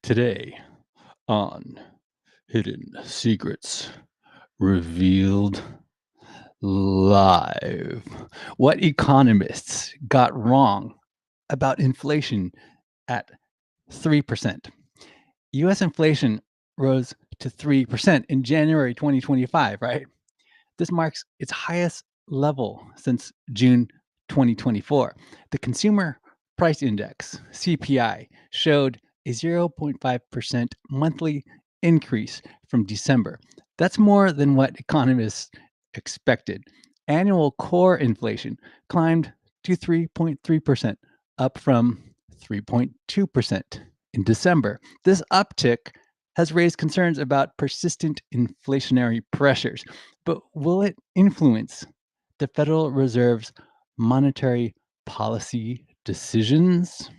Today on Hidden Secrets Revealed Live. What economists got wrong about inflation at 3%. US inflation rose to 3% in January 2025, right? This marks its highest level since June 2024. The Consumer Price Index, CPI, showed a 0.5% monthly increase from December. That's more than what economists expected. Annual core inflation climbed to 3.3%, up from 3.2% in December. This uptick has raised concerns about persistent inflationary pressures. But will it influence the Federal Reserve's monetary policy decisions?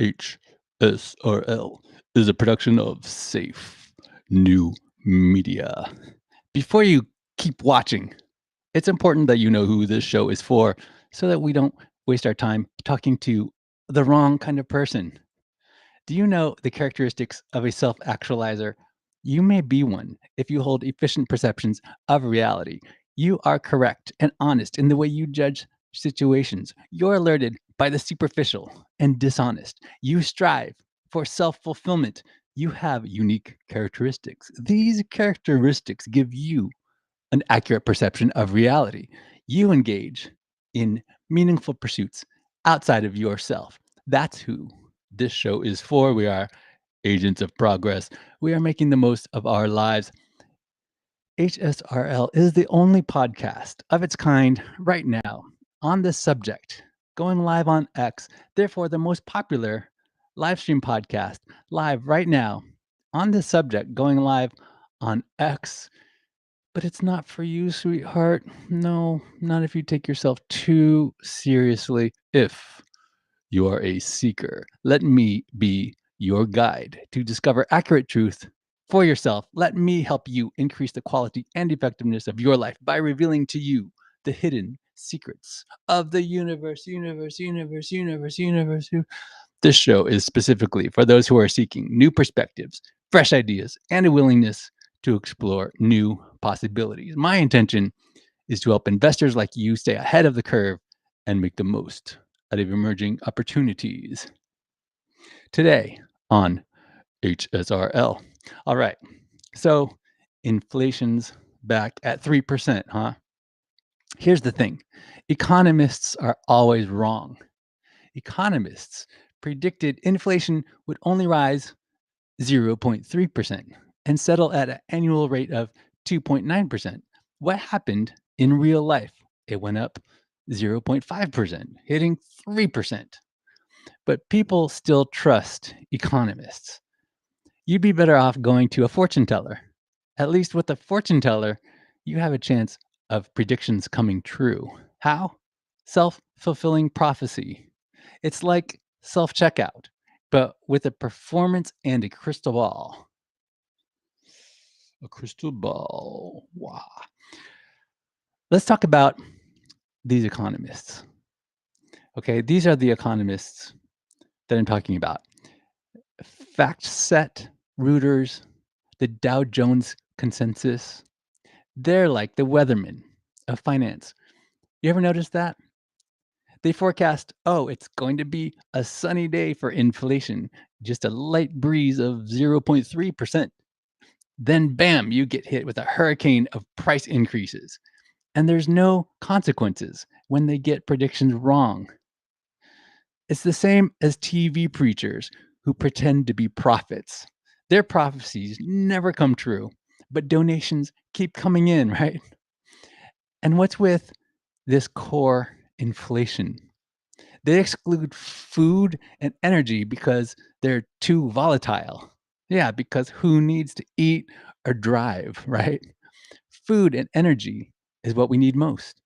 HSRL is a production of Safe New Media. Before you keep watching, it's important that you know who this show is for so that we don't waste our time talking to the wrong kind of person. Do you know the characteristics of a self actualizer? You may be one if you hold efficient perceptions of reality. You are correct and honest in the way you judge situations. You're alerted by the superficial and dishonest. You strive for self fulfillment. You have unique characteristics. These characteristics give you an accurate perception of reality. You engage in meaningful pursuits outside of yourself. That's who this show is for. We are agents of progress. We are making the most of our lives. HSRL is the only podcast of its kind right now on this subject, going live on X, therefore, the most popular live stream podcast live right now on this subject, going live on X. But it's not for you, sweetheart. No, not if you take yourself too seriously. If you are a seeker, let me be your guide to discover accurate truth for yourself. Let me help you increase the quality and effectiveness of your life by revealing to you the hidden secrets of the universe. This show is specifically for those who are seeking new perspectives, fresh ideas, and a willingness to explore new possibilities. My intention is to help investors like you stay ahead of the curve and make the most out of emerging opportunities. Today on HSRL. All right. So inflation's back at 3%, huh? Here's the thing. Economists are always wrong. Economists predicted inflation would only rise 0.3% and settle at an annual rate of 2.9%. What happened in real life? It went up 0.5%, hitting 3%. But people still trust economists. You'd be better off going to a fortune teller. At least with a fortune teller, you have a chance of predictions coming true. How? Self-fulfilling prophecy. It's like self-checkout, but with a performance and a crystal ball. A crystal ball. Wow. Let's talk about these economists. Okay, these are the economists that I'm talking about. FactSet, Reuters, the Dow Jones Consensus. They're like the weathermen of finance. You ever notice that? They forecast, oh, it's going to be a sunny day for inflation, just a light breeze of 0.3%. Then, bam, you get hit with a hurricane of price increases. And there's no consequences when they get predictions wrong. It's the same as TV preachers who pretend to be prophets. Their prophecies never come true, but donations keep coming in, right? And what's with this core inflation? They exclude food and energy because they're too volatile. Yeah, because who needs to eat or drive, right? Food and energy is what we need most.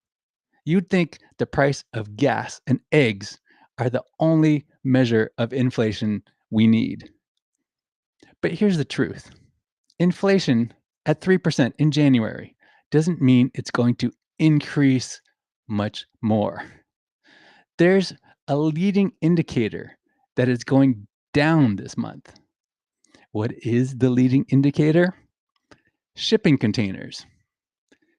You'd think the price of gas and eggs are the only measure of inflation we need. But here's the truth. Inflation at 3% in January doesn't mean it's going to increase much more. There's a leading indicator that it's going down this month. What is the leading indicator? Shipping containers.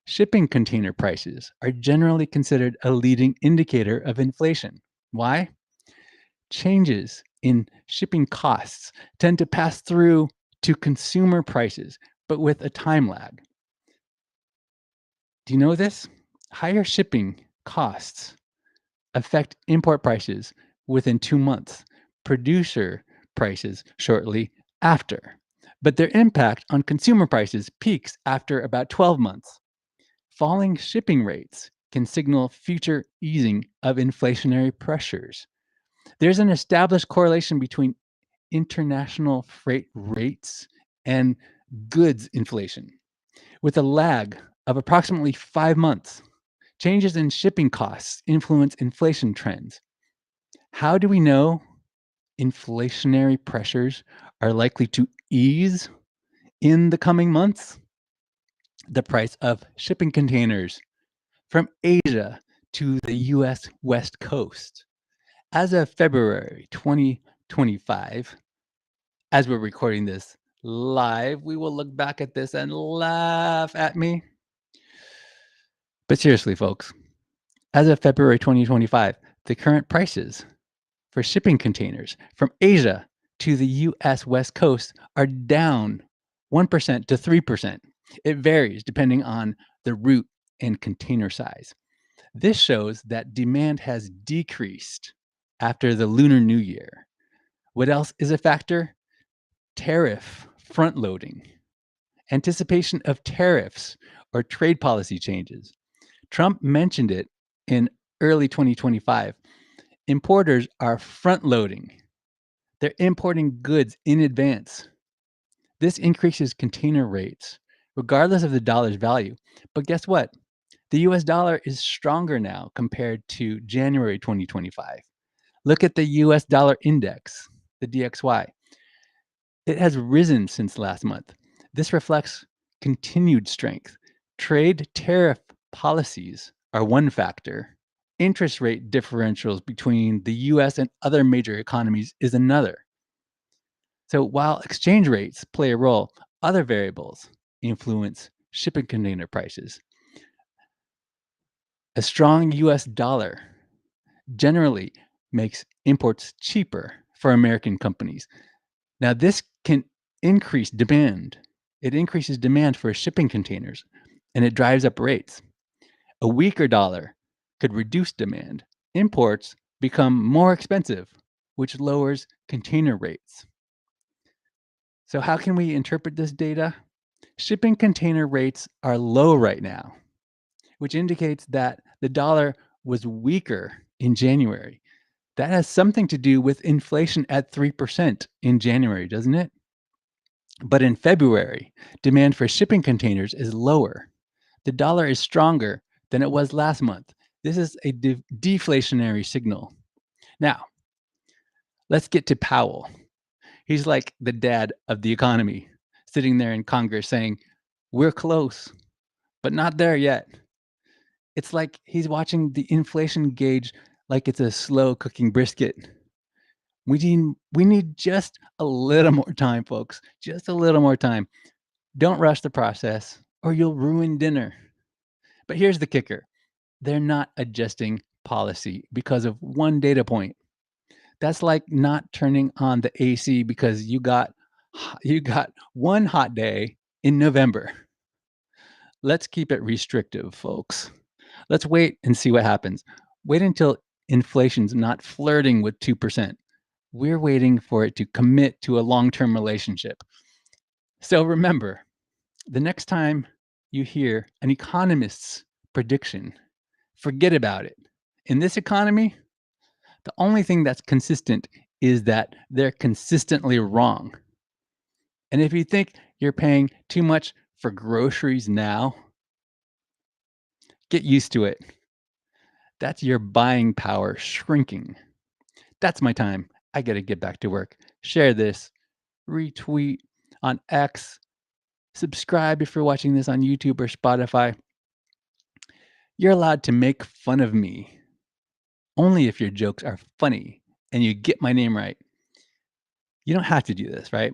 Shipping container prices are generally considered a leading indicator of inflation. Why? Changes in shipping costs tend to pass through to consumer prices, but with a time lag. Do you know this? Higher shipping costs affect import prices within 2 months, producer prices shortly after. But their impact on consumer prices peaks after about 12 months. Falling shipping rates can signal future easing of inflationary pressures. There's an established correlation between international freight rates and goods inflation, with a lag of approximately 5 months. Changes in shipping costs influence inflation trends. How do we know inflationary pressures are likely to ease in the coming months? The price of shipping containers from Asia to the US West Coast. As of February 2025, as we're recording this live, we will look back at this and laugh at me. But seriously, folks, as of February 2025, the current prices for shipping containers from Asia to the US West Coast are down 1% to 3%. It varies depending on the route and container size. This shows that demand has decreased after the Lunar New Year. What else is a factor? Tariff front loading, anticipation of tariffs or trade policy changes. Trump mentioned it in early 2025. Importers are front loading. They're importing goods in advance. This increases container rates, regardless of the dollar's value. But guess what? The US dollar is stronger now compared to January 2025. Look at the US dollar index, the DXY. It has risen since last month. This reflects continued strength. Trade tariff policies are one factor. Interest rate differentials between the US and other major economies is another. So while exchange rates play a role, other variables influence shipping container prices. A strong US dollar generally makes imports cheaper for American companies. Now, this can increase demand. It increases demand for shipping containers and it drives up rates. A weaker dollar could reduce demand. Imports become more expensive, which lowers container rates. So, how can we interpret this data? Shipping container rates are low right now, which indicates that the dollar was weaker in January. That has something to do with inflation at 3% in January, doesn't it? But in February, demand for shipping containers is lower. The dollar is stronger than it was last month. This is a deflationary signal. Now, let's get to Powell. He's like the dad of the economy, sitting there in Congress saying, "We're close, but not there yet." It's like he's watching the inflation gauge like it's a slow cooking brisket. We need just a little more time, folks. Just a little more time. Don't rush the process or you'll ruin dinner. But here's the kicker. They're not adjusting policy because of one data point. That's like not turning on the AC because you got one hot day in November. Let's keep it restrictive, folks. Let's wait and see what happens. Wait until inflation's not flirting with 2%. We're waiting for it to commit to a long-term relationship. So remember, the next time you hear an economist's prediction, forget about it. In this economy, the only thing that's consistent is that they're consistently wrong. And if you think you're paying too much for groceries now, get used to it. That's your buying power shrinking. That's my time. I got to get back to work. Share this, retweet, on X. Subscribe if you're watching this on YouTube or Spotify. You're allowed to make fun of me only if your jokes are funny and you get my name right. You don't have to do this, right?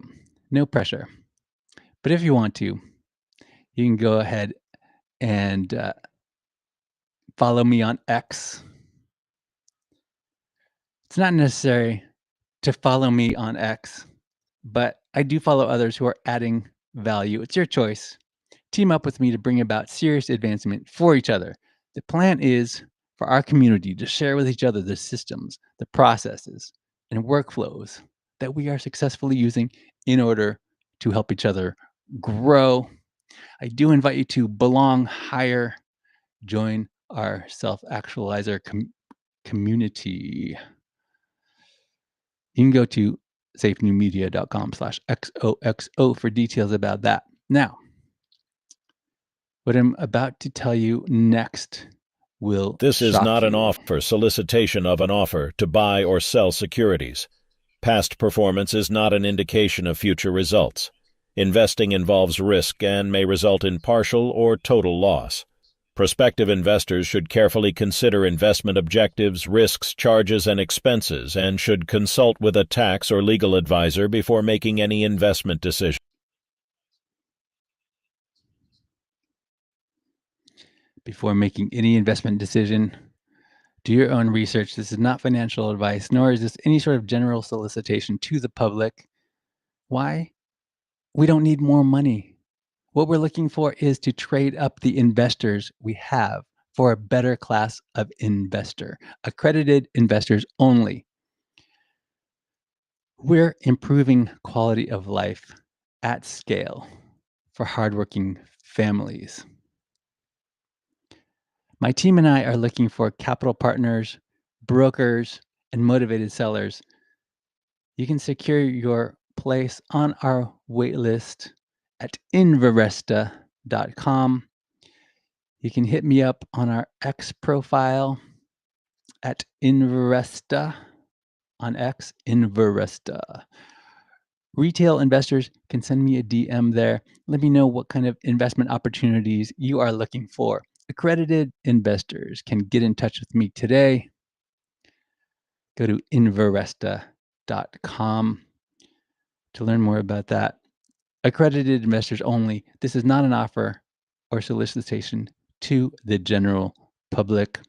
No pressure. But if you want to, you can go ahead and follow me on X. It's not necessary to follow me on X, but I do follow others who are adding value. It's your choice. Team up with me to bring about serious advancement for each other. The plan is for our community to share with each other the systems, the processes, and workflows that we are successfully using in order to help each other grow. I do invite you to belong higher, join our self-actualizer community. You can go to safenewmedia.com/XOXO for details about that. Now, what I'm about to tell you next will This is shock not an you. offer, solicitation of an offer to buy or sell securities. Past performance is not an indication of future results. Investing involves risk and may result in partial or total loss. Prospective investors should carefully consider investment objectives, risks, charges, and expenses, and should consult with a tax or legal advisor before making any investment decision. Before making any investment decision, do your own research. This is not financial advice, nor is this any sort of general solicitation to the public. Why? We don't need more money. What we're looking for is to trade up the investors we have for a better class of investor, accredited investors only. We're improving quality of life at scale for hardworking families. My team and I are looking for capital partners, brokers, and motivated sellers. You can secure your place on our waitlist at Inveresta.com. You can hit me up on our X profile at Inveresta on X, Inveresta. Retail investors can send me a DM there. Let me know what kind of investment opportunities you are looking for. Accredited investors can get in touch with me today. Go to Inveresta.com to learn more about that. Accredited investors only. This is not an offer or solicitation to the general public.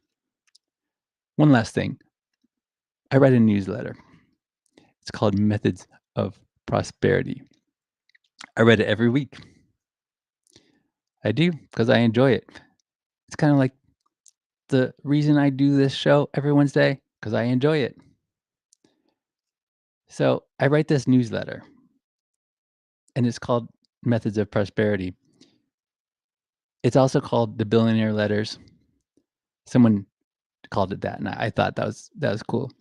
One last thing. I write a newsletter. It's called Methods of Prosperity. I read it every week. I do because I enjoy it. It's kind of like the reason I do this show every Wednesday because I enjoy it. So I write this newsletter and it's called Methods of Prosperity. It's also called the Billionaire Letters. Someone called it that, and I thought that was cool.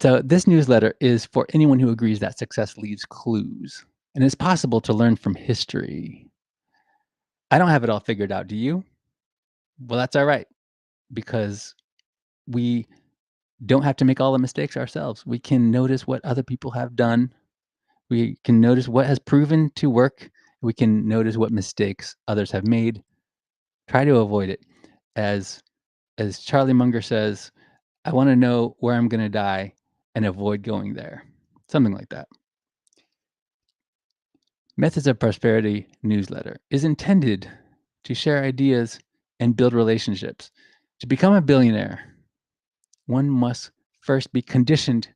So this newsletter is for anyone who agrees that success leaves clues, and it's possible to learn from history. I don't have it all figured out. Do you? Well, that's all right, because we don't have to make all the mistakes ourselves. We can notice what other people have done. We can notice what has proven to work. We can notice what mistakes others have made. Try to avoid it. As Charlie Munger says, I want to know where I'm going to die and avoid going there. Something like that. Methods of Prosperity newsletter is intended to share ideas and build relationships. To become a billionaire, one must first be conditioned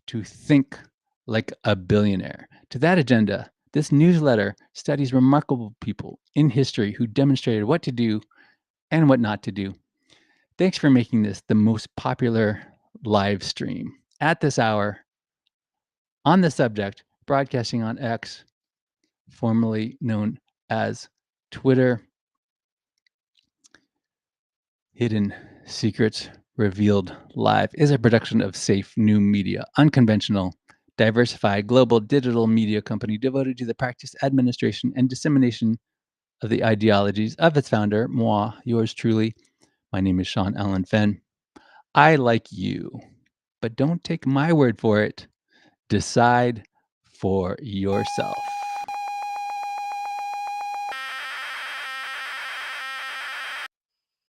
to think like a billionaire. To that agenda, this newsletter studies remarkable people in history who demonstrated what to do and what not to do. Thanks for making this the most popular live stream at this hour on the subject, broadcasting on X, formerly known as Twitter. Hidden Secrets Revealed Live is a production of Safe New Media, unconventional, diversified global digital media company devoted to the practice, administration, and dissemination of the ideologies of its founder, moi, yours truly. My name is Sean Allen Fenn. I like you, but don't take my word for it. Decide for yourself.